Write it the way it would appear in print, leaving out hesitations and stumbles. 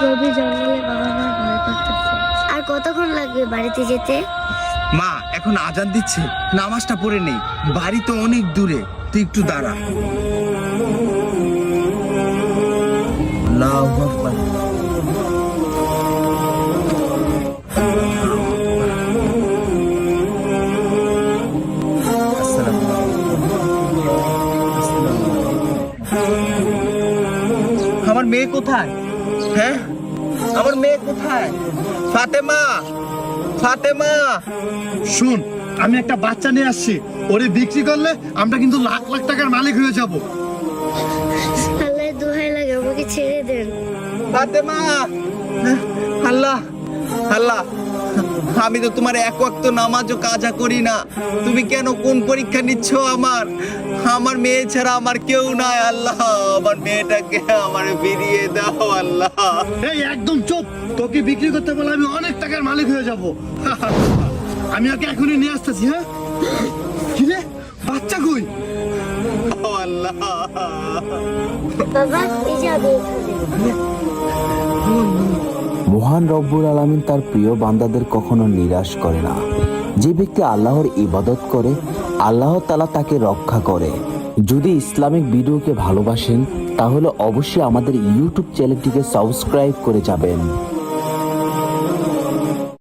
গভীর জঙ্গলে বাবা মা ভয় করতেছে। আর কতক্ষণ লাগবে বাড়িতে যেতে? মা এখন আজান দিচ্ছে, নামাজটা পড়ে নেই, বাড়ি তো অনেক দূরে, তুই একটু দাঁড়া। আল্লাহু আকবার। আসসালামু আলাইকুম। আমার মেয়ে কোথায়? হ্যাঁ, আমার মেয়ে কোথায়? ফাতেমা, ফাতেমা। শুন, আমি একটা বাচ্চা নিয়ে আসছি, ওরে বিক্রি করলে আমরা কিন্তু লাখ লাখ টাকার মালিক হয়ে যাব। আল্লাহ দোহাই লাগে, আমাকে ছেড়ে দেন। ফাতেমা, আল্লাহ আল্লাহ, আমি তো তোমার এক ওয়াক্ত নামাজও কাজা করি না, তুমি কেন কোন পরীক্ষা নিচ্ছ? আমার মেয়ে ছাড়া আমার কেউ নাই আল্লাহ, আমার মেয়েটাকে আমার ফিরিয়ে দাও আল্লাহ। এই একদম চুপ, তোকে বিক্রি করতে বলে আমি অনেক টাকার মালিক হয়ে যাব। আমি ওকে এখনই নিয়ে আসতেছি। হ্যাঁ, কি রে, বাচ্চা কই? ও আল্লাহ, বাবা এই যাবে এখানে। মহান রব্বুল আলামিন তার প্রিয় বান্দাদের কখনো নিরাশ করে না। যে ব্যক্তি আল্লাহর ইবাদত করে, আল্লাহ তাআলা তাকে রক্ষা করে। যদি ইসলামিক ভিডিওকে ভালোবাসেন তাহলে অবশ্যই আমাদের ইউটিউব চ্যানেলটিকে সাবস্ক্রাইব করে যাবেন।